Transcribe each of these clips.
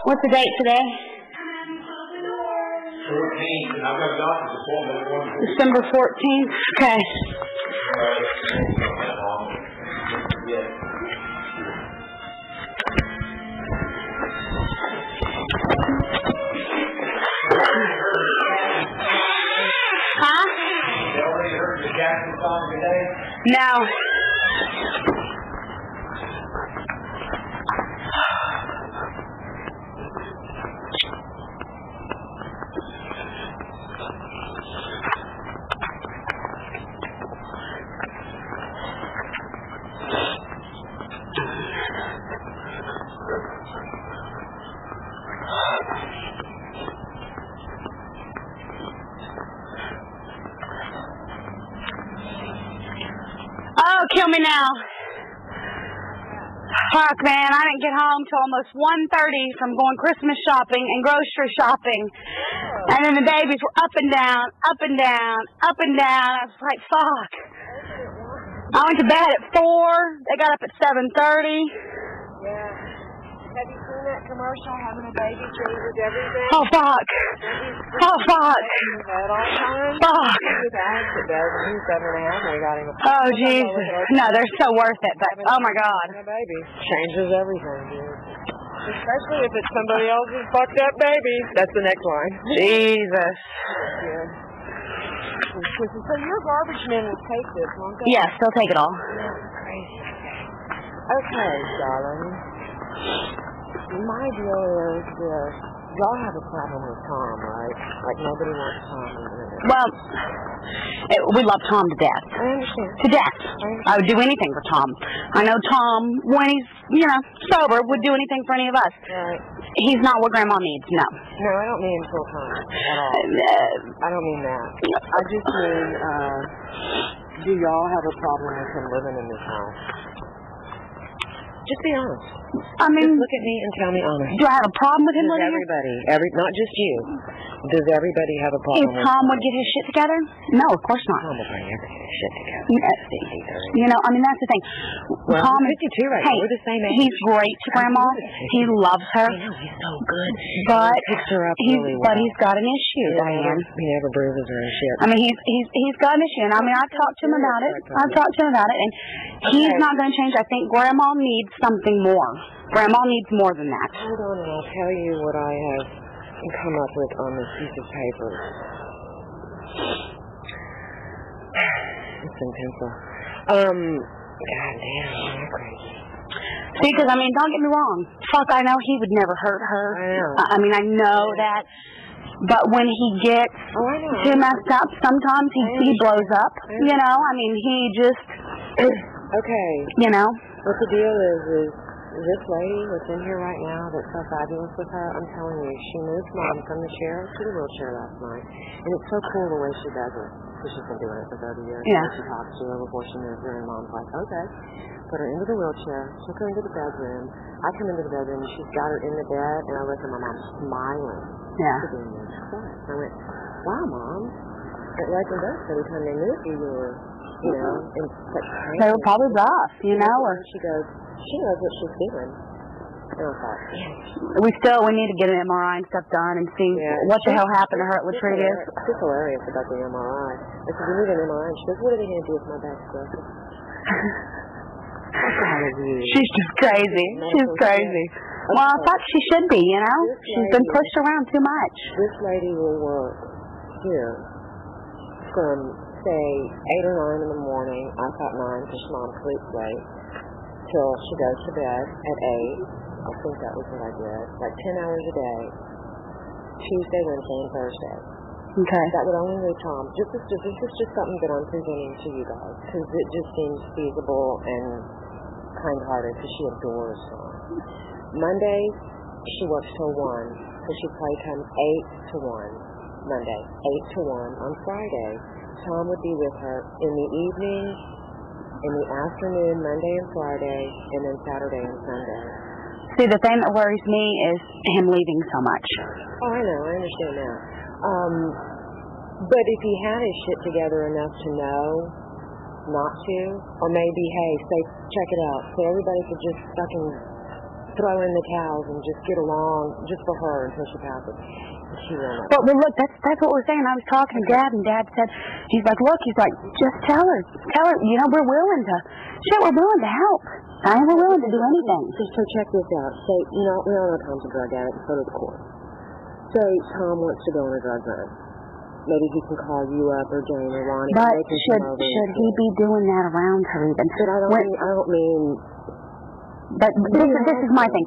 What's the date today? 14th, and I've got a doctor's appointment. December 14th? Okay. Huh? You already heard the Jackson song today? No. Oh, kill me now. Fuck, man, I didn't get home till almost 1:30 from going Christmas shopping and grocery shopping. And then the babies were up and down, up and down, up and down. I was like, fuck. I went to bed at 4. They got up at 7:30. Yeah. Have you seen that commercial, having a baby changes everything? Oh, fuck. Oh, fuck. Fuck. He's 7.5 and we got him. Oh, Jesus. No, they're so worth it, but oh, my God. A baby changes everything, dude. Especially if it's somebody else's fucked up baby. That's the next line. Jesus. Yeah. So your garbage men will take this, won't they? Yes, they'll take it all. Crazy. Okay, darling. My deal is this. Y'all have a problem with Tom, right? Like nobody wants Tom. Well, we love Tom to death. I understand. To death. I would do anything for Tom. I know Tom, when he's, sober, would do anything for any of us. Right. He's not what Grandma needs, no. No, I don't mean full time at all. I don't mean that. I just mean, do y'all have a problem with him living in this house? Just be honest. I mean, just look at me and tell me honest. Do I have a problem with him Does living everybody, not just you, does everybody have a problem with him? If Tom would get his shit together? No, of course not. Tom will bring everything shit together. That's the thing. Well, Tom I'm 52 right now. We're the same age. He's great to Grandma. He loves her. I know, he's so good. But he picks her up really well. But he's got an issue, Diane. He never bruises her and shit. I mean, he's got an issue, and I mean, I've talked to him about it. And he's not going to change. I think Grandma needs something more. Grandma needs more than that. Hold on, and I'll tell you what I have come up with on this piece of paper. It's in pencil. God damn, I'm crazy. See, because, I mean, don't get me wrong. Fuck, I know he would never hurt her. I know. I know that. But when he gets too messed up, sometimes he blows up. I mean, he just... Okay. What the deal is this lady that's in here right now that's so fabulous with her, I'm telling you, she moved Mom from the chair to the wheelchair last night. And it's so cool the way she does it. Because she's been doing it for 30 years. Yeah. She talks to her before she moves her, and Mom's like, okay. Put her into the wheelchair, took her into the bedroom. I come into the bedroom, and she's got her in the bed, and I look at my mom smiling. Yeah. I went, wow, Mom. Like in those, every time they moved you were, in such pain. They were probably rough, And she goes, she knows what she's doing. And I thought, we need to get an MRI and stuff done and see what the hell happened to her at Latridius. It's hilarious about the MRI. I said, you need an MRI. And she goes, what are they going to do with my back's broken? She's just crazy. She's crazy. Well, I thought she should be, She's been pushed around too much. This lady will work here from, say, 8 or 9 in the morning. I thought 9 because Mom sleeps late. Till she goes to bed at 8. I think that was what I did. Like 10 hours a day. Tuesday, Wednesday, and Thursday. Okay. That would only leave Tom. This is just something that I'm presenting to you guys. Because it just seems feasible and kind-hearted because she adores Tom. Monday, she works till 1. So she playtimes 8 to 1. Monday, 8 to 1. On Friday, Tom would be with her in the evening, in the afternoon, Monday and Friday, and then Saturday and Sunday. See, the thing that worries me is him leaving so much. Oh, I know. I understand that. But if he had his shit together enough to know not to, or maybe, hey, say, check it out, so everybody could just fucking throw in the towels and just get along just for her until she passes. She will not. Well, look, that's what we're saying. I was talking to Dad, and Dad said, he's like, just tell her, we're willing to help. We're willing to do anything. So check this out. Say, we all know Tom's a drug addict, so does the court. Say Tom wants to go on a drug run. Maybe he can call you up or Jane or Ronnie. But should he be doing that around her even? But I don't mean. But this is my thing.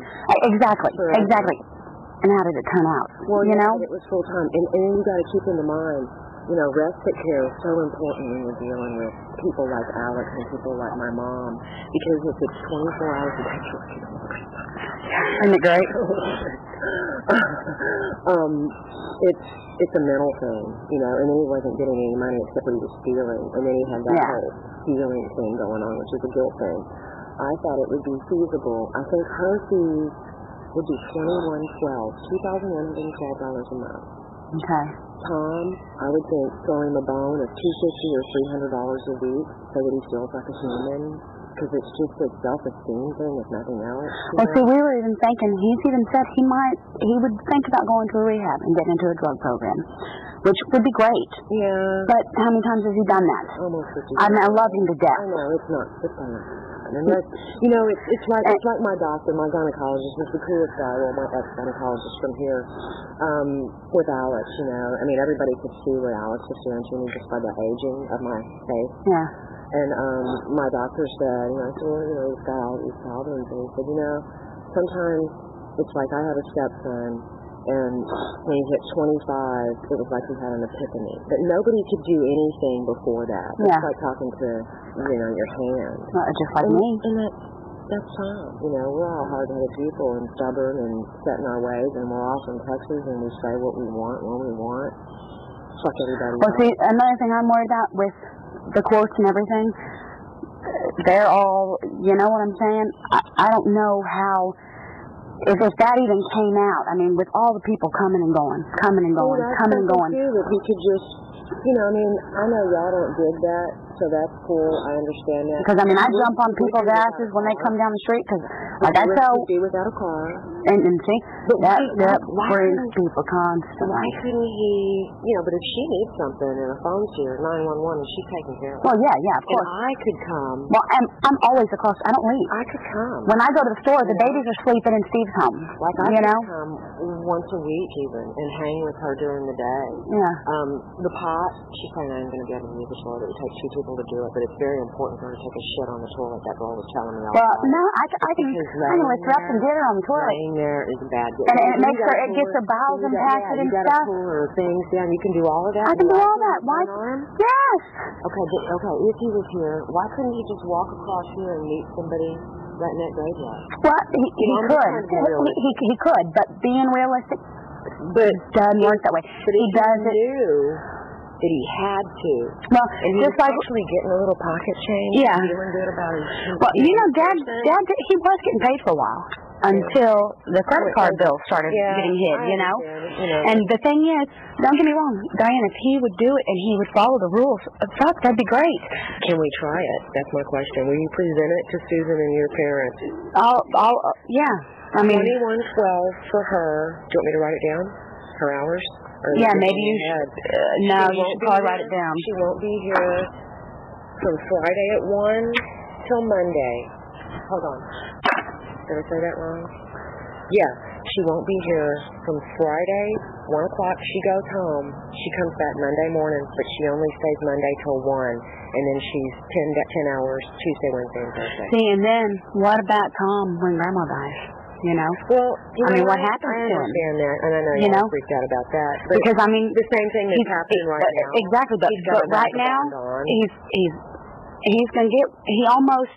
Exactly. And how did it turn out? Well, it was full time, and you got to keep in mind, respite care is so important when you're dealing with people like Alex and people like my mom, because if it's 24 hours a day, isn't it great? It's a mental thing, and then he wasn't getting any money except for he was stealing, and then he had that whole stealing thing going on, which is a guilt thing. I thought it would be feasible. I think her fees would be $2,112 a month. Okay. Tom, I would think throw him a bone of $250 or $300 a week so that he feels like a human, because it's just a self-esteem thing, if nothing else. Well, see, we were even thinking, he's even said he would think about going to a rehab and getting into a drug program, which would be great. Yeah. But how many times has he done that? Almost 50. I love him to death. I know, it's not. And that's, it's like my doctor, my gynecologist was the coolest guy, my ex-gynecologist from here, with Alex, everybody could see what Alex was doing to me just by the aging of my face. Yeah. And my doctor said, I said, he's got all these problems, and he said, sometimes it's like I had a stepson, and when he hit 25, it was like he had an epiphany. But nobody could do anything before that. Yeah. It's like talking to, your hand. Just like me. And that's fine. We're all hard-headed people and stubborn and set in our ways, and we're all from Texas, and we say what we want when we want. It's like everybody else. Well, see, another thing I'm worried about with the courts and everything, they're all, you know what I'm saying? I don't know how... If that even came out, with all the people coming and going. Too, that he could just, I know y'all don't dig that, so that's cool. I understand that. Because, I jump on people's asses when they come down the street, because, like I tell... be without a car. And see, that brings people constantly. Why couldn't he, but if she needs something and a phone's here, 911, and she's taking care of it. Well, yeah, of course. And I could come. Well, I'm always across, I don't leave. I could come. When I go to the store, the babies are sleeping in Steve's home. Like I could come once a week even, and hang with her during the day. Yeah. The pot, she's probably not even going to be able to use the toilet. It takes 2 people to do it, but it's very important for her to take a shit on the toilet. That girl was telling me all the time. No, I can lift her up and get her on the toilet. Laying there is a bad deal. And it gets her bowels impacted and stuff. You got to pull her things down. You can do all of that. I can do all that. Why? Yes. Okay, if he was here, why couldn't he just walk across here and meet somebody right in that graveyard? Well, he could. He could, but being realistic, it doesn't work that way. But he knew that he had to. Well, and he was actually getting a little pocket change. Yeah. Feeling good about his. Well, Dad, he was getting paid for a while. Until the credit card bill started getting hit, And the thing is, don't get me wrong, Diane, if he would do it and he would follow the rules, that'd be great. Can we try it? That's my question. Will you present it to Susan and your parents? Yeah. 2112 for her. Do you want me to write it down? Her hours? Yeah, maybe you should. No, you should probably write it down. She won't be here from Friday at 1 till Monday. Hold on. Did I say that wrong? Yeah, she won't be here from Friday, 1 o'clock. She goes home. She comes back Monday morning, but she only stays Monday till 1. And then she's 10 hours Tuesday, Wednesday, and Thursday. See, and then what about Tom when Grandma dies? Well, what happens to him? I understand that, and I know you're freaked out about that. But because, the same thing that's happening right now. Exactly, but right now, he's going to get, he almost,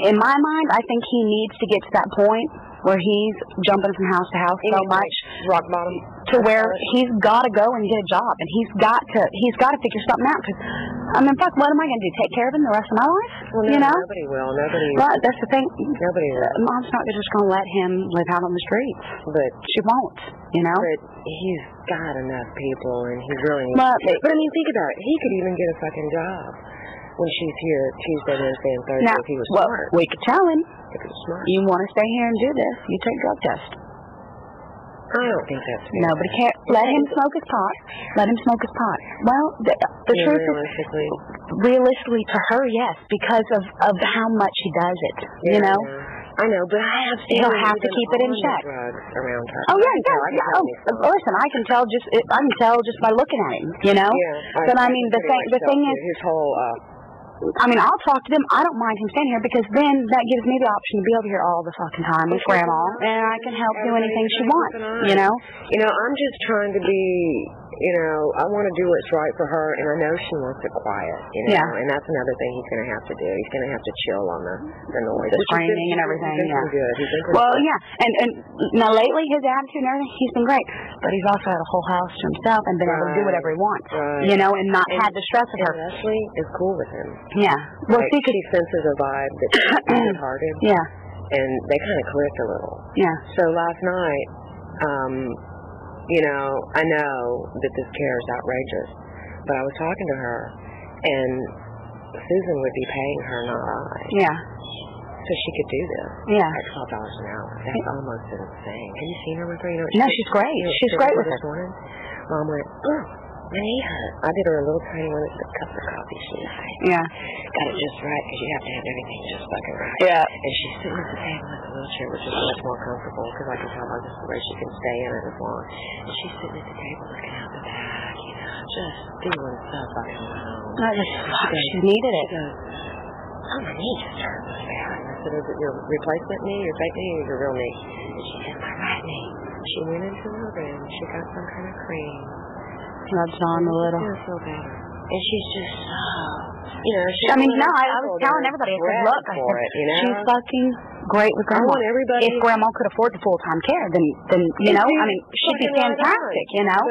in my mind, I think he needs to get to that point where he's jumping from house to house so much. Rock bottom. To where he's got to go and get a job, and he's got to figure something out, because, what am I going to do, take care of him the rest of my life? Well, nobody will. But that's the thing. Nobody will. Mom's not just going to let him live out on the streets. But she won't, But he's got enough people, and he's really... But think about it. He could even get a fucking job. when she's here Tuesday, Wednesday, and Thursday Now, if he was well, smart. we could tell him, If he was smart. you want to stay here and do this, you take drug test. I don't think that's fair. Nobody cares. Let him smoke his pot. Let him smoke his pot. Well, the truth is, realistically, to her, yes, because of how much he does it, you know? I know, but he'll have to keep it in check. Around her. Oh yeah. Oh, listen, I can tell just by looking at him, you know. Yeah. But I mean, the thing is, his whole. I mean, I'll talk to them. I don't mind him staying here because then that gives me the option to be over here all the fucking time with Grandma, and I can help do anything she wants, you know. You know, I'm just trying to be. You know, I want to do what's right for her, and I know she wants it quiet, you know, and that's another thing he's going to have to do. He's going to have to chill on the noise. The screaming and everything, Good. Well, yeah, and now lately his attitude and everything, he's been great, but he's also had a whole house to himself and been able to do whatever he wants, you know, and not had the stress of her. Leslie is cool with him. Yeah. Well, like, she senses a vibe that she's good-hearted. Yeah. And they kind of clicked a little. Yeah. So last night, you know, I know that this care is outrageous, but I was talking to her, and Susan would be paying her, not I. Yeah. So she could do this. Yeah. At $12 an hour. That's almost insane. Have you seen her with her? You know, no, she's great. She's great with her. This morning, Mom went, oh, my knee hurt. I did her a little tiny one with a cup of coffee. She yeah. got it just right, because you have to have everything just fucking right. Yeah. And she's sitting at the table in the wheelchair, which is much more comfortable, because I can tell her this is the way she can stay in it as long. And she's sitting at the table looking out the back, you know, just feeling so fucking well. She needed it. She goes, oh, my knee just hurt really bad. And I said, is it your replacement knee, your fake knee, or your real knee? And she said, my right knee. She went into her room, she got some kind of cream. Rubs on a little. I feel better. And she's just so, you know. I mean, no, I was telling everybody, I said, look, she's fucking great with Grandma. If Grandma could afford the full-time care, then you know, I mean, she'd be fantastic, you know.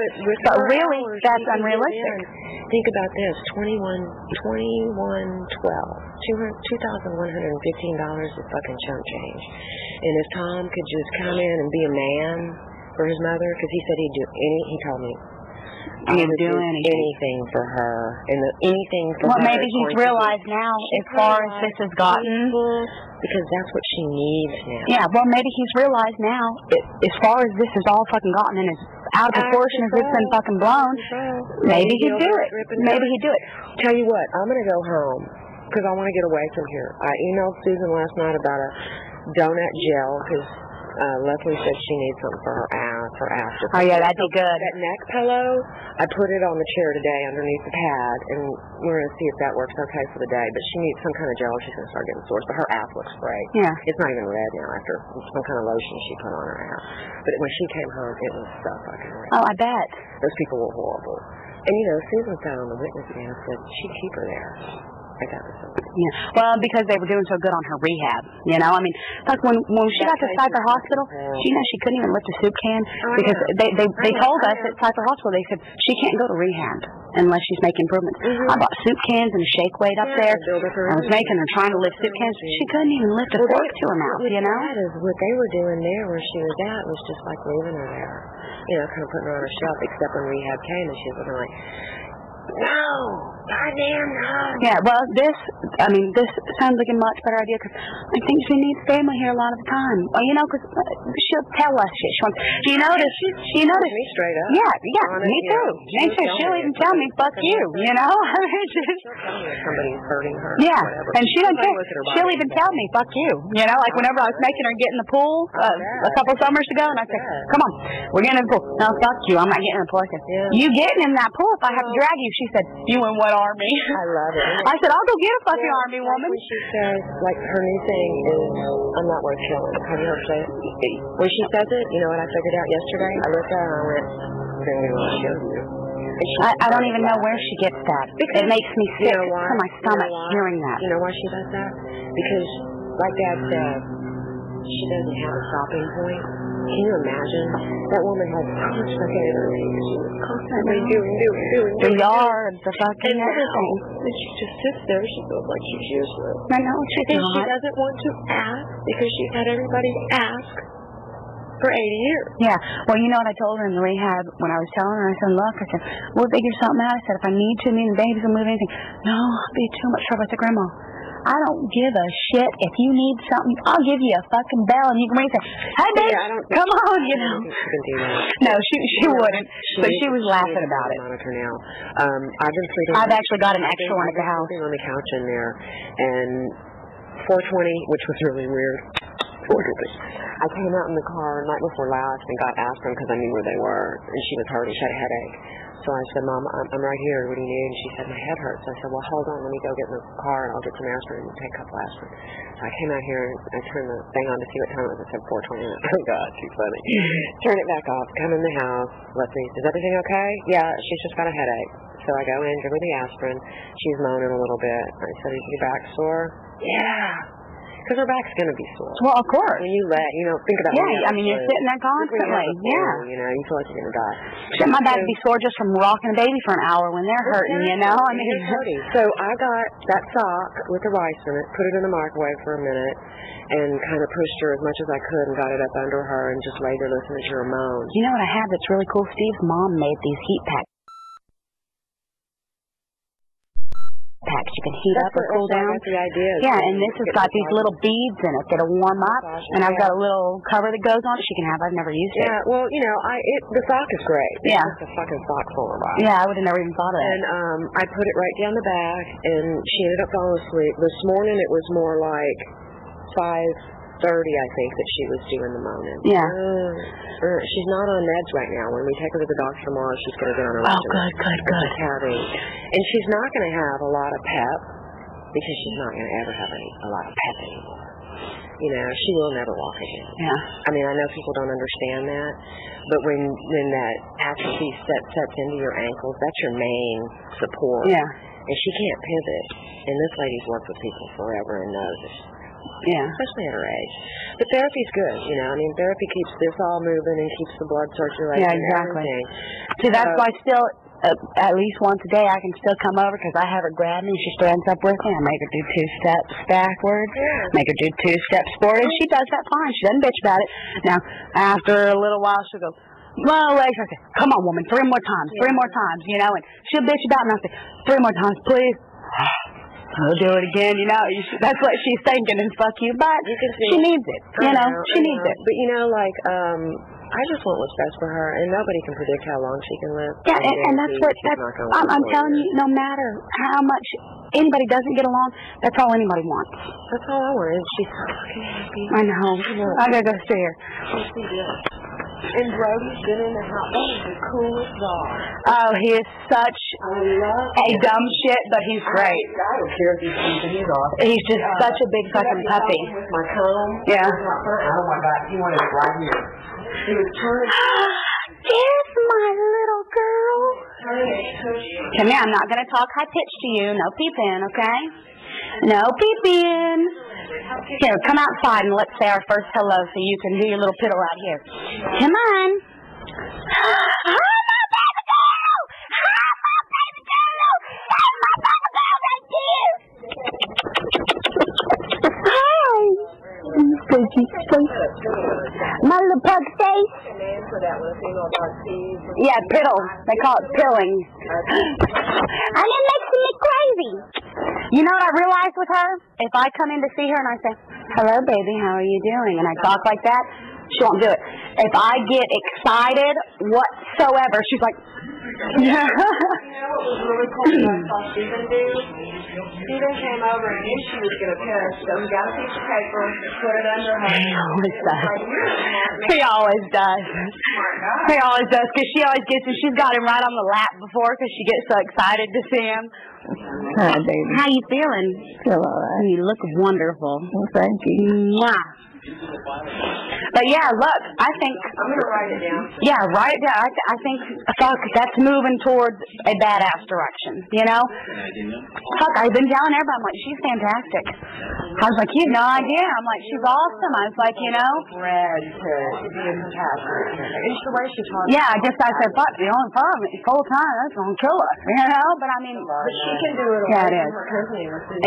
But really, that's unrealistic. Think about this, $2,115 is fucking chump change. And if Tom could just come in and be a man for his mother, because he said he'd do he told me, I would do anything for her, and anything for her. Well, maybe he's realized now, as far as this has gotten, because that's what she needs now. Yeah, well, maybe he's realized now, as far as this has all fucking gotten and as out of proportion as it's been fucking blown, maybe he'd do it. Maybe he'd do it. Tell you what, I'm going to go home, because I want to get away from here. I emailed Susan last night about a donut gel, because Leslie said she needs something for her ass. Oh, yeah, that'd be good. That neck pillow, I put it on the chair today underneath the pad, and we're going to see if that works okay for the day. But she needs some kind of gel. She's going to start getting sores. But her ass looks great. Yeah. It's not even red now after some kind of lotion she put on her ass. But when she came home, it was so fucking red. Oh, I bet. Those people were horrible. And, you know, Susan said on the witness stand, said she'd keep her there. Yeah. Well, because they were doing so good on her rehab, you know. I mean, like when she got to Cypher Hospital, she couldn't even lift a soup can because they told us at Cypher Hospital, they said she can't go to rehab unless she's making improvements. I bought soup cans and a shake weight up there. I was making her trying to lift soup cans. She couldn't even lift a fork to her mouth, you know. That is what they were doing there where she was at was just like leaving her there, you know, kind of putting her on a shelf. Except when rehab came and she was looking like, no, goddamn no. Yeah, well, this sounds like a much better idea because I think she needs family here a lot of the time. Well, you know, because she'll tell us shit. Do you notice? Me straight up. Yeah, me too. Me too. She'll even tell me, fuck you, you know? I mean, she'll tell me if somebody's hurting her. Yeah, and she doesn't care. She'll even tell me, fuck you, you know? Like whenever I was making her get in the pool a couple summers ago, and I said, come on, we're getting in the pool. No, fuck you, I'm not getting in the pool. I said, you getting in that pool if I have to drag you. She said, you in what army? I love it. I said, I'll go get a fucking army woman. When she says, like, her new thing is, I'm not worth killing. Have you heard her say it? When she says it, you know what I figured out yesterday? I looked at her and I went, then we will kill you. I don't even know where she gets that. Because it makes me sick to my stomach hearing that. You know why she does that? Because, like Dad said, she doesn't have a stopping point. Can you imagine? That woman had so much fucking energy. She was constantly doing. The yard, the fucking everything. And she just sits there. She feels like she's useless. I know she's not. She doesn't want to ask because she's had everybody ask. for 80 years. Yeah. Well, you know what I told her in the rehab when I was telling her? I said, look, I said, we'll figure something out. I said, if I need to, me and the babies will move anything. No, I'll be too much trouble. I said, Grandma, I don't give a shit. If you need something, I'll give you a fucking bell and you can ring and say, hey, babe, come on, you know. She can do that. No, she wouldn't. But she was laughing about it. Monitor now. I've been sleeping. I've actually got an extra one at the house. Sleeping on the couch in there, and 4:20, which was really weird. 4:20. I came out in the car night before last and got aspirin because I knew where they were, and she was hurting. She had a headache. So I said, Mom, I'm right here. What do you need? And she said, my head hurts. I said, well, hold on. Let me go get in the car, and I'll get some aspirin and take a couple aspirin. So I came out here, and I turned the thing on to see what time it was. I said 4:20. Oh, God, too funny. Turn it back off. Come in the house. Let's see. Is everything okay? Yeah, she's just got a headache. So I go in, give her the aspirin. She's moaning a little bit. I said, is your back sore? Yeah. Because her back's going to be sore. Well, of course. When you think about it. Yeah, I mean, you're sitting there constantly. Yeah. You know, you feel like you're going to die. Shit, my back would be sore just from rocking a baby for an hour when they're hurting, you know? I mean, so I got that sock with the rice in it, put it in the microwave for a minute, and kind of pushed her as much as I could and got it up under her and just laid there listening to her moan. You know what I have that's really cool? Steve's mom made these heat packs. You can heat up or cool down. That's the idea. Yeah, and this has got these little beads in it that'll warm up, and I've got a little cover that goes on it. She can have. I've never used it. Yeah, well, the sock is great. Yeah, it's a fucking sock for her. Yeah, I would have never even thought of that. And I put it right down the back, and she ended up falling asleep. This morning it was more like 5:30, I think, that she was doing the moaning. Yeah. She's not on meds right now. When we take her to the doctor tomorrow, she's going to get on her meds. Oh, good. And she's not going to have a lot of pep because she's not going to ever have a lot of pep anymore. You know, she will never walk again. Yeah. I mean, I know people don't understand that, but when that atrophy sets into your ankles, that's your main support. Yeah. And she can't pivot. And this lady's worked with people forever and knows it. Yeah. Especially at her age. But therapy's good, you know. I mean, therapy keeps this all moving and keeps the blood circulating. Yeah, exactly. And everything. See, that's why still, at least once a day, I can still come over because I have her grab me and she stands up with me. I make her do 2 steps backwards, make her do 2 steps forward, and she does that fine. She doesn't bitch about it. Now, after a little while, she'll go, well, legs. I say, come on, woman, 3 more times, 3 more times, you know. And she'll bitch about it, and I'll say, 3 more times, please. We'll do it again, you know. That's what she's thinking, and fuck you. But she needs it, you know. She needs it. But, you know, like, I just want what's best for her, and nobody can predict how long she can live. Yeah, and that's what, I'm telling you, no matter how much anybody doesn't get along, that's all anybody wants. That's all I want, and she's so fucking happy. I know. I gotta go see her. She did. And Brody's been in the house. That is the coolest dog. Oh, he is such a dumb shit, but he's great. I don't care if he's sleeping. He's awesome. He's just such a big fucking puppy. With my comb. Yeah. Oh my God, he wanted it right here. He was turning. There's my little girl. Come here, I'm not going to talk high pitch to you. No peeping, okay? No peeping. Here, come outside and let's say our first hello so you can do your little piddle right here. Come on. Hi, my baby girl. Hi, my baby girl. Hi, my baby girl right there. Hi. My little pug face. Yeah, piddle. They call it pilling. And it makes me crazy. You know what I realized with her? If I come in to see her and I say, hello, baby, how are you doing? And I talk like that, she won't do it. If I get excited whatsoever, she's like, You know what was really cool that I saw Stephen do? Stephen came over and knew she was going to piss, so he got a piece of paper, put it under her. He always does. He always does. He always does, because she always gets him. She's got him right on the lap before because she gets so excited to see him. Hi, baby. How you feeling? Feel all right. You look wonderful. Well, thank you. Mwah. But yeah, look, I think I'm going to write it down. Yeah, write it down. I think fuck, that's moving towards a badass direction, you know? Fuck, I've been telling everybody, I'm like, she's fantastic. I was like, you have no idea. I'm like, she's awesome. I was like, you know? Red to be compassionate. It's the way she talks. Yeah, I said, fuck, the only problem is full time, that's gonna kill her, you know? But I mean, but she can do it all. Yeah, it is.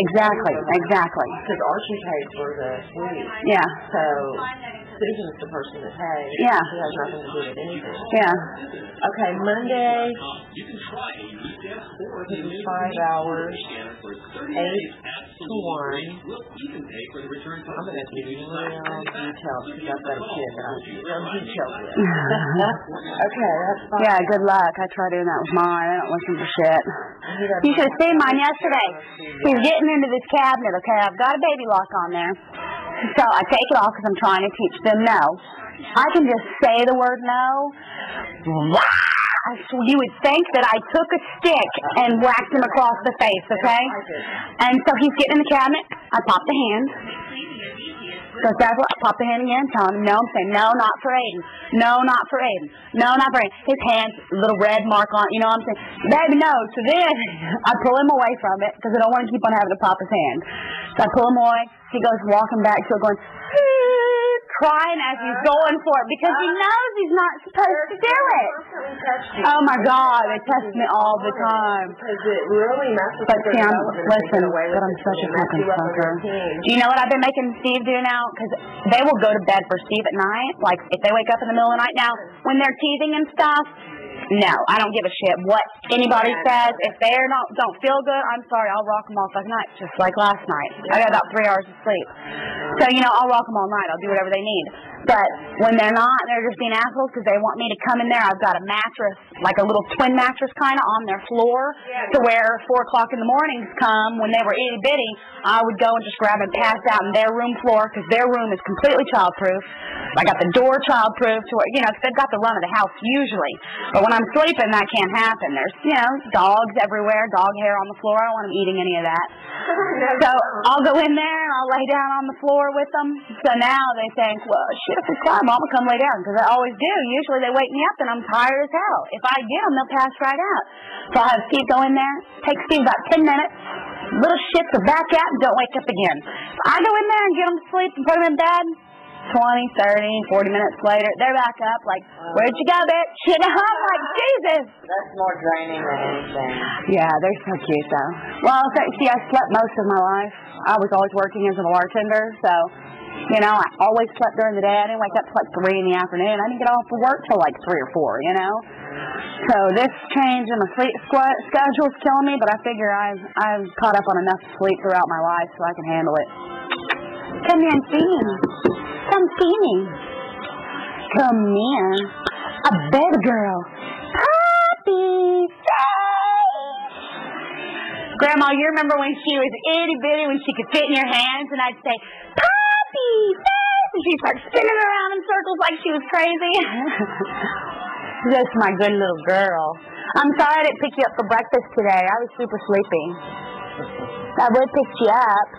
Exactly. Because Archie pays for the suite. Yeah. So Susan's the person that pays. Yeah. She has nothing to do with anything. Yeah. Okay, Monday, this is 5 hours, 8 to 1. I'm going to give you real details because I've got a kid that I'm real detailed with. Okay, that's fine. Yeah, good luck. I try doing that with mine. I don't listen to shit. You should have seen mine yesterday. He's getting into this cabinet, okay? I've got a baby lock on there. So I take it off because I'm trying to teach them no. I can just say the word no. You would think that I took a stick and whacked him across the face, okay? And so he's getting in the cabinet. I pop the hand. So that's what I pop the hand again, tell him no. I'm saying no, not for Aiden. No, not for Aiden. No, not for Aiden. His hand's a little red mark on it. You know what I'm saying? Baby, no. So then I pull him away from it because I don't want to keep on having to pop his hand. So I pull him away. He goes walking back to it going, crying as he's going for it because he knows he's not supposed to do it. Oh my God, they test me all the time. Because it really messes But with Sam, their listen, but I'm such a fucking fucker. Do you know what I've been making Steve do now? Because they will go to bed for Steve at night. Like if they wake up in the middle of the night now, when they're teething and stuff. No, I don't give a shit what anybody says. If they don't feel good, I'm sorry, I'll rock them all fucking night, just like last night. I got about 3 hours of sleep. So, I'll rock them all night. I'll do whatever they need. But when they're not, they're just being assholes because they want me to come in there. I've got a mattress, like a little twin mattress kind of on their floor to where 4 o'clock in the mornings come, when they were itty-bitty, I would go and just grab and pass out in their room floor because their room is completely childproof. I got the door childproof to where, because they've got the run of the house usually. But when I'm sleeping, that can't happen. There's, dogs everywhere, dog hair on the floor. I don't want them eating any of that. So I'll go in there and I'll lay down on the floor with them. So now they think, well, shit, if we cry, Mama, come lay down. Because I always do. Usually they wake me up and I'm tired as hell. If I get them, they'll pass right out. So I'll have Steve go in there. Take Steve about 10 minutes. Little shits are back out and don't wake up again. So I go in there and get them to sleep and put them in bed. 20, 30, 40 minutes later, they're back up like, where'd you go, bitch? I'm like, Jesus. That's more draining than anything. Yeah, they're so cute, though. Well, see, I slept most of my life. I was always working as a bartender, so, I always slept during the day. I didn't wake up till like 3 in the afternoon. I didn't get off of work till like 3 or 4, So this change in my sleep schedule is killing me, but I figure I've caught up on enough sleep throughout my life so I can handle it. Come here and see me. Come see me. Come here. A baby girl. Puppy face. Grandma, you remember when she was itty-bitty, when she could fit in your hands, and I'd say, puppy face, and she'd start spinning around in circles like she was crazy? That's my good little girl. I'm sorry I didn't pick you up for breakfast today. I was super sleepy. I would pick you up.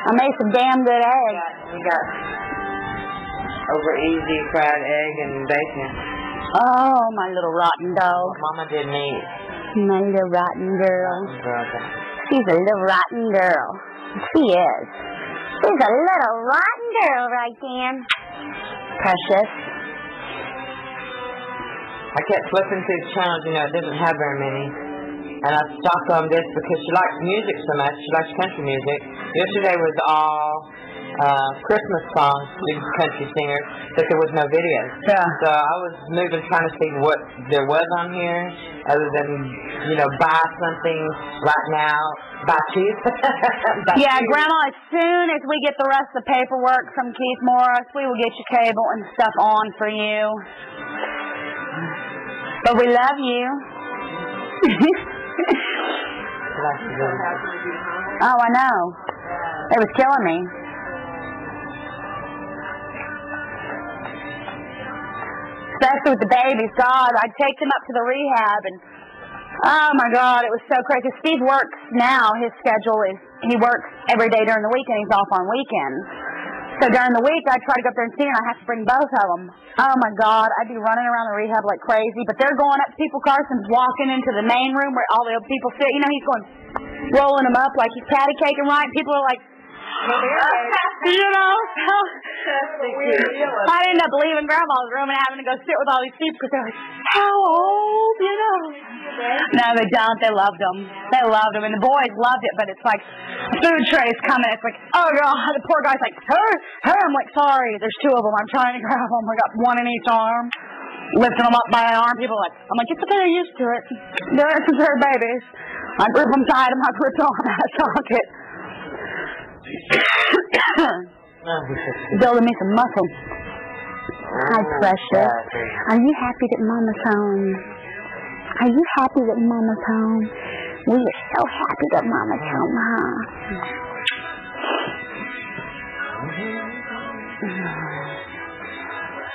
I made some damn good eggs. We got over easy fried egg and bacon. Oh, my little rotten dog. Mama didn't eat. My little rotten girl. She's a little rotten girl. She is. She's a little rotten girl right then. Precious. I kept flipping through the channels, it didn't have very many. And I stopped on this because she likes music so much. She likes country music. Yesterday was all Christmas songs, these country singers, but there was no video. Yeah. So I was moving, trying to see what there was on here, other than, buy something right now, buy cheese. Yeah, Grandma, as soon as we get the rest of the paperwork from Keith Morris, we will get your cable and stuff on for you. But we love you. Oh, I know. It was killing me. Especially with the babies. God, I'd take them up to the rehab and, oh my God, it was so crazy. Steve works now. His schedule is, he works every day during the week and he's off on weekends. So during the week, I try to go up there and see him. I have to bring both of them. Oh, my God. I'd be running around the rehab like crazy. But they're going up. People Carson's walking into the main room where all the people sit. He's going, rolling them up like he's patty caking right. People are like, You know, so I ended up leaving Grandma's room and having to go sit with all these people because they're like, how old, you know? No, they don't. They loved them. They loved them, and the boys loved it, but it's like food trays coming. It's like, oh, God, the poor guy's like, her. I'm like, sorry, there's two of them. I'm trying to grab them. I got one in each arm. Lifting them up by an arm. People are like, I'm like, it's okay, they're used to it. They're considered babies. I grip them tight. I'm not gripped on that socket. Building me some muscle. Hi, precious. Are you happy that Mama's home? Are you happy that Mama's home? We are so happy that Mama's home, huh?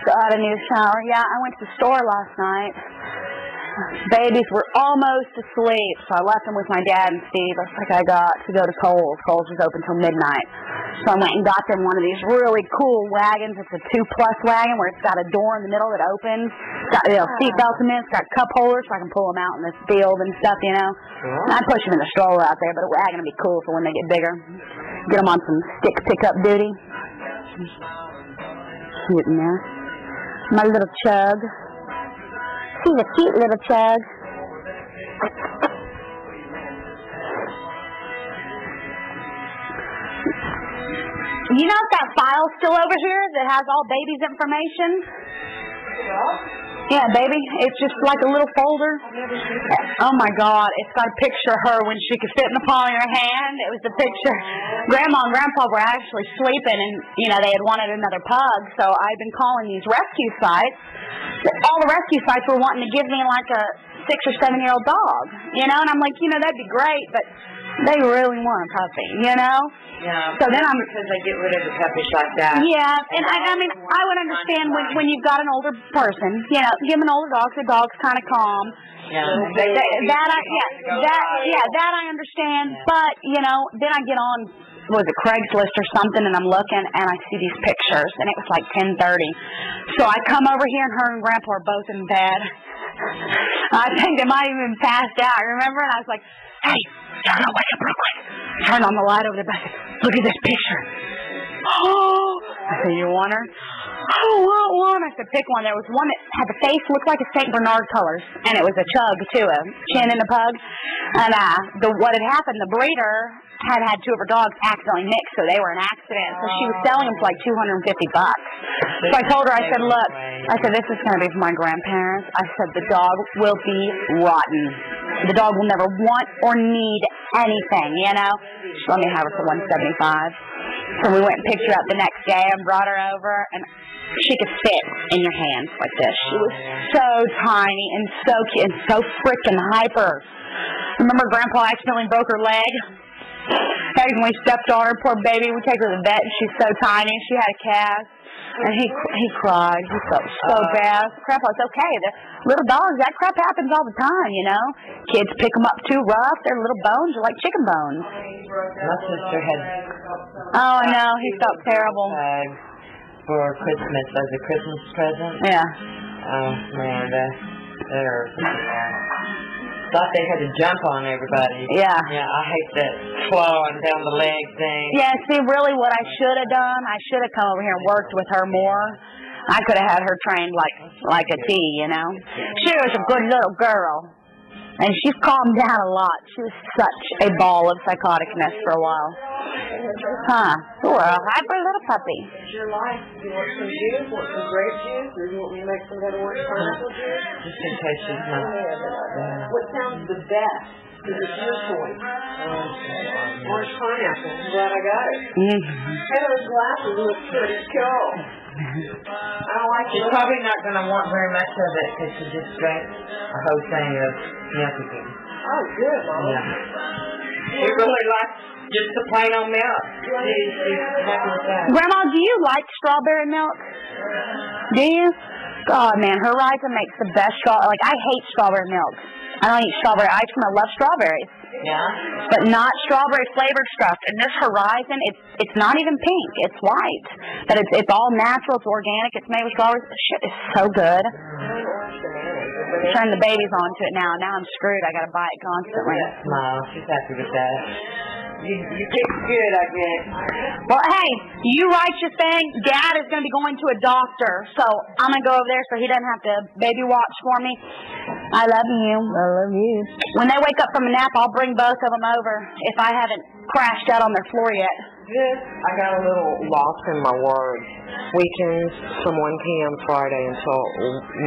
Got a new shower. Yeah, I went to the store last night. Babies were almost asleep, so I left them with my dad and Steve. I was like, I got to go to Kohl's. Kohl's was open till midnight. So I went and got them one of these really cool wagons. It's a 2+ wagon where it's got a door in the middle that opens. It's got seat belts in it. It's got cup holders so I can pull them out in the field and stuff, you know. And I push them in the stroller out there, but a wagon would be cool for when they get bigger. Get them on some stick pickup duty. Cute in there. My little Chug. He's a cute little Chug. You know that file's still over here that has all baby's information? Yeah, baby. It's just like a little folder. Oh, my God. It's got a picture of her when she could fit in the palm of her hand. It was the picture. Grandma and Grandpa were actually sleeping, and, you know, they had wanted another pug. So I've been calling these rescue sites. All the rescue sites were wanting to give me, like, a 6 or 7-year-old dog. You know, and I'm like, you know, that'd be great, but they really want a puppy, you know? Yeah. So then because they get rid of the puppies like that. Yeah, and I mean, I would understand when you've got an older person, you know, give them an older dog, the dog's kind of calm. Yeah. That I understand, but, you know, then I get on, was it Craigslist or something, and I'm looking, and I see these pictures, and it was like 10:30. So I come over here, and her and Grandpa are both in bed. I think they might have even passed out, remember? And I was like, hey, turn on, wake up real quick. Turn on the light over the bed. Look at this picture. Oh, I said, you want her? Oh, I want one. I said, pick one. There was one that had the face looked like a St. Bernard colors, and it was a Chug, too, a chin and a pug. And what had happened, the breeder had two of her dogs accidentally mixed, so they were an accident. So she was selling them for like $250. So I told her, I said, look, I said, this is going to be for my grandparents. I said, the dog will be rotten. The dog will never want or need anything, you know. She let me have her for $175. So we went and picked her up the next day and brought her over, and she could fit in your hands like this. She was so tiny and so cute and so freaking hyper. Remember Grandpa accidentally broke her leg? Occasionally stepped on her, poor baby. We take her to the vet, and she's so tiny. She had a cast, and he cried. He felt so bad. Grandpa's okay. The little dogs, that crap happens all the time, you know. Kids pick them up too rough. Their little bones are like chicken bones. My sister had. Oh no, he felt terrible. For Christmas as a Christmas present. Yeah. Oh man, they're. Thought they had to jump on everybody. Yeah. Yeah, I hate that clawing down the leg thing. Yeah, see, really what I should have done, I should have come over here and worked with her more. I could have had her trained like a T, you know. She was a good little girl. And she's calmed down a lot. She was such a ball of psychoticness for a while. Huh. You're a hyper little puppy. It's your life. Do you want some juice? Want some grape juice? Or do you want me to make some better orange pineapple juice? Just in case she's not. What sounds the best? Because it's your choice. Orange pineapple. I'm glad I got it. Hey, those glasses look pretty cool. I don't like it. She's probably not going to want very much of it because she just drank a whole thing of milk again. Oh, good, Mom. Yeah. She really likes just the plain old milk. She's happy with that. Grandma, do you like strawberry milk? Do you? God, man, Horizon makes the best strawberry. Like, I hate strawberry milk. I don't eat strawberry ice cream. I love strawberries. Yeah. But not strawberry flavored stuff. And this Horizon, it's not even pink. It's white. But it's all natural. It's organic. It's made with strawberries. This shit is so good. Turn the babies onto it now. Now I'm screwed. I got to buy it constantly. Smile. She's happy with that. You picked good, I guess. Well, hey, you write your thing. Dad is going to be going to a doctor, so I'm going to go over there so he doesn't have to baby watch for me. I love you. I love you. When they wake up from a nap, I'll bring both of them over if I haven't crashed out on their floor yet. I got a little lost in my words. Weekends from 1 p.m. Friday until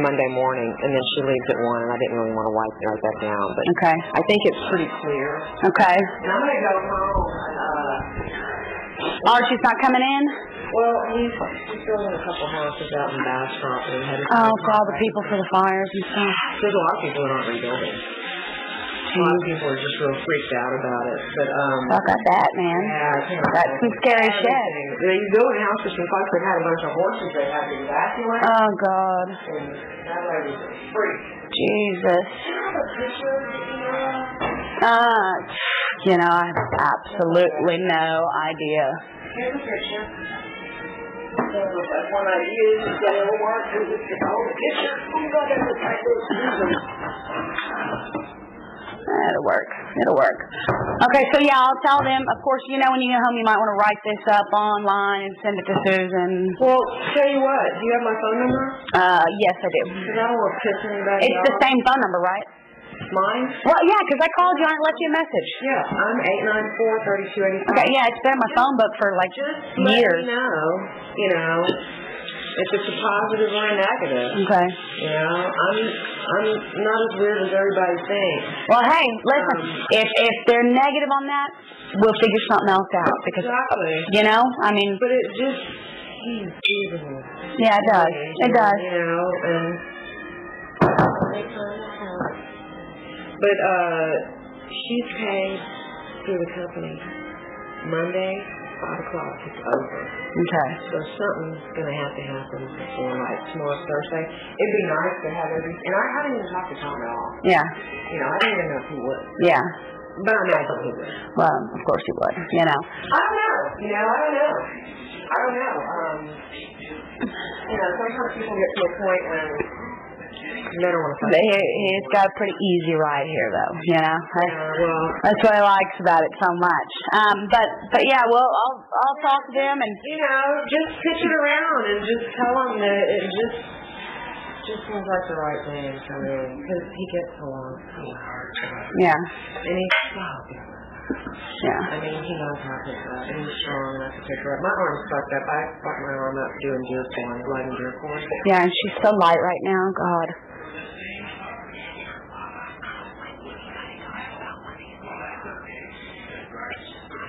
Monday morning, and then she leaves at 1, and I didn't really want to write that down. But Okay. I think it's pretty clear. Okay. And I'm going to go home. Archie's not coming in? Well, he's building a couple houses out in Bastrop. Oh, for all the people for the fires and stuff. There's a lot of people that aren't rebuilding. A lot of people are just real freaked out about it. But Talk about that, man. Yeah, That's some scary shit. They built a house for some folks that had a bunch of horses they had to evacuate. Oh, God. And that lady's a freak. Jesus. You know, I have absolutely no idea. Here's a picture. That's one I used to say, oh, Mark, this is the old picture. Oh, God, that's a type of It'll work. It'll work. Okay, so yeah, I'll tell them. Of course, you know, when you get home, you might want to write this up online and send it to Susan. Well, tell you what, do you have my phone number? Yes, I do. Because I don't want to piss anybody It's off. the same phone number, right? Mine? Well, yeah, because I called you and I left you a message. Yeah, I'm 894-3285. Okay, yeah, it's been in my phone book for like Just years. let me know, you know, if it's a positive or a negative. Okay. You know, I'm not as weird as everybody thinks. Well, hey, listen, if they're negative on that, we'll figure something else out. Because, Exactly. you know, I mean. But it just seems beautiful. Yeah, it does. It does. You know, and. But she's paid through the company. Monday, 5 o'clock, it's over. Okay. So something's going to have to happen before, like, tomorrow's Thursday. It'd be nice to have everything. And I didn't even talk to Tom at all. Yeah. You know, I didn't even know if he would. Yeah. But I imagine he would. Well, of course you would, you know. I don't know. You know, I don't know. You know, sometimes people get to a point when they don't want to fight. He's got a pretty easy ride here, though, you know. Well, That's what I likes about it so much. But yeah, well, I'll talk to them and. you know, just pitch it around and just tell them that it just seems like the right thing for me because he gets along so hard. Yeah. And he's Yeah. I mean, he knows how to pick her up, and he's strong enough to pick her up. My arm's fucked up. I fucked my arm up doing deer corn, lighting deer corn. Yeah, and she's so light right now. God.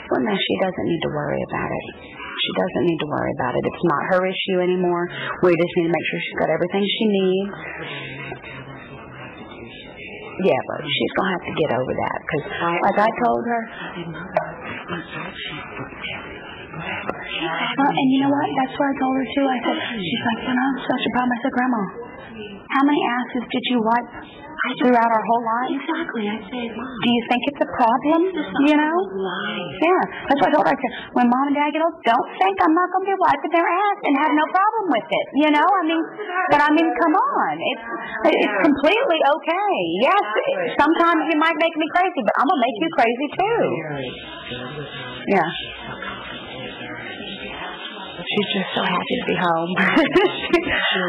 Well, no, she doesn't need to worry about it. She doesn't need to worry about it. It's not her issue anymore. We just need to make sure she's got everything she needs. Yeah, but she's going to have to get over that. Because, like I told her... Well, and you know what? That's what I told her, too. I said, she's like, you know, such a problem. I said, Grandma, how many asses did you wipe throughout our whole life? Exactly. I said, Mom. Do you think it's a problem? You know? Yeah. That's what I told her. I said, when Mom and Dad get old, don't think I'm not going to be wiping their ass and have no problem with it. You know? I mean, come on. It's completely okay. Yes, sometimes you might make me crazy, but I'm going to make you crazy too. Yeah. She's just so happy to be home.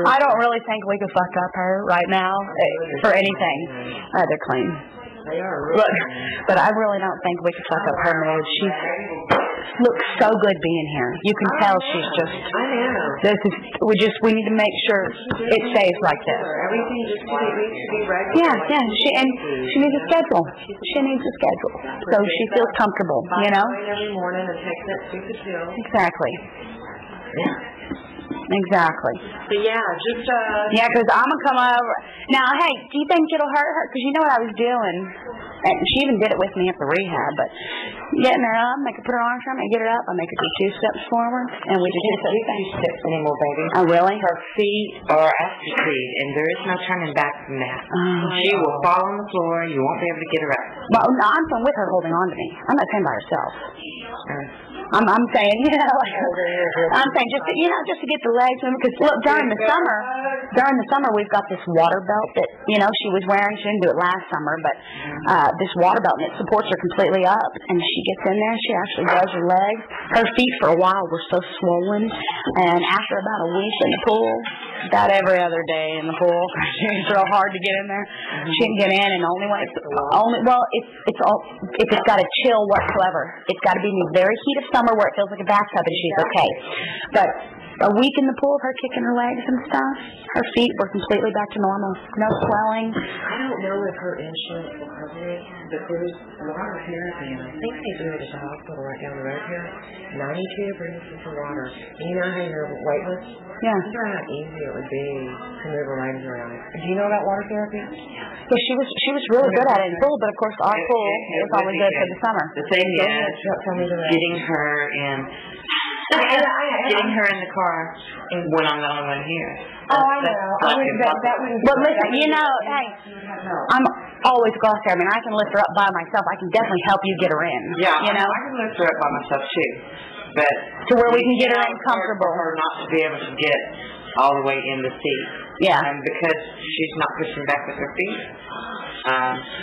I don't really think we could fuck up her right now for anything. They're clean. They are really But I really don't think we could fuck up her mood. She looks so good being here. You can tell she's just. I know. We need to make sure it stays like this. Everything just needs to be regular. Yeah. She needs a schedule. She needs a schedule so she feels comfortable. You know. Every morning and take that stupid pill. Exactly. Exactly. But yeah, just Yeah, because I'm gonna come over. Now, hey, do you think it'll hurt her? Because you know what I was doing. And she even did it with me at the rehab. But getting her up, make her put her arms around me, get her up, I make her do 2 steps forward, and we just Can't do 2 steps anymore, baby. Oh, really? Her feet are at the feet, and there is no turning back from that. She will fall on the floor. You won't be able to get her up. Well, no, I'm with her holding on to me. I'm not saying by herself. I'm saying, you know, I'm saying just to get the legs moving. Because look, during the summer, we've got this water belt that, you know, she was wearing. She didn't do it last summer, but this water belt, and it supports her completely up. And she gets in there, and she actually does her legs. Her feet for a while were so swollen, and after about a week in the pool, about every other day in the pool, it's real hard to get in there. She can get in, and if it's got a chill whatsoever, it's got to be in the very heat of summer where it feels like a bathtub, and she's okay. But a week in the pool, her kicking her legs and stuff, her feet were completely back to normal. No swelling. I don't know if her insurance will cover it, but there's water therapy, and I think they do it at the hospital right down the road here. 92 brings you some water. And you know how you're weightless? Yeah. I wonder how easy it would be to move her legs around. Do you know about water therapy? Yeah, she was really good at it in the pool, but of course our pool is only good for the summer. The thing is, getting her in the car when I'm the only one here. Oh, I know. But listen, you know, hey, I'm always glad there. I mean, I can lift her up by myself. I can definitely help you get her in. Yeah, you know, I can lift her up by myself too. But to where we can get her in comfortable. For her not to be able to get all the way in the seat. Yeah. And because she's not pushing back with her feet,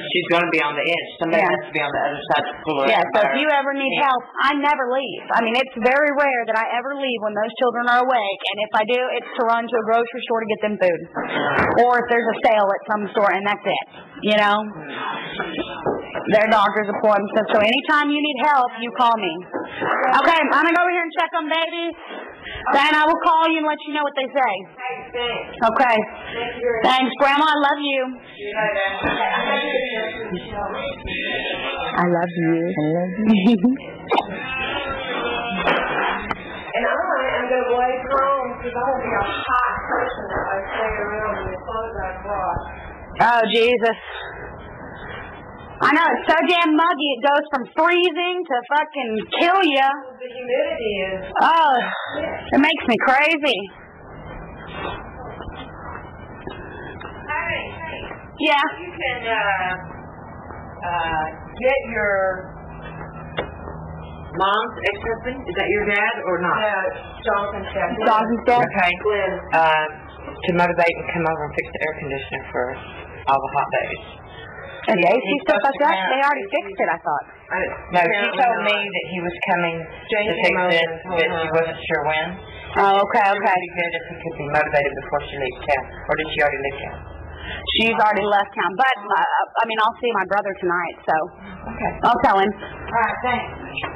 she's going to be on the edge. Somebody has to be on the other side to pull her. Yeah, so if you ever need help, I never leave. I mean, it's very rare that I ever leave when those children are awake. And if I do, it's to run to a grocery store to get them food. Or if there's a sale at some store, and that's it. You know? Their doctor's appointments. So anytime you need help, you call me. Okay, I'm going to go over here and check on baby. Then I will call you and let you know what they say. Okay. Thanks, Grandma. I love you. I love you. I love you. And I'm going to blaze home because I will be a hot person if I stay around in the clothes I brought. Oh, Jesus. I know, it's so damn muggy, it goes from freezing to fucking kill you. The humidity is... Oh, it makes me crazy. Hey. Yeah. You can get your mom's ex-husband? Is that your dad or not? No, Jonathan's dad. Jonathan's dad? Okay. To motivate and come over and fix the air conditioner for all the hot days. And the AC stuff like that? They already fixed it, I thought. No, she told me that he was coming to fix it, but she wasn't sure when. Oh, okay. It would be good if he could be motivated before she leaves town. Or did she already leave town? She's already left town. But, I mean, I'll see my brother tonight, so. Okay. I'll tell him. All right, thanks.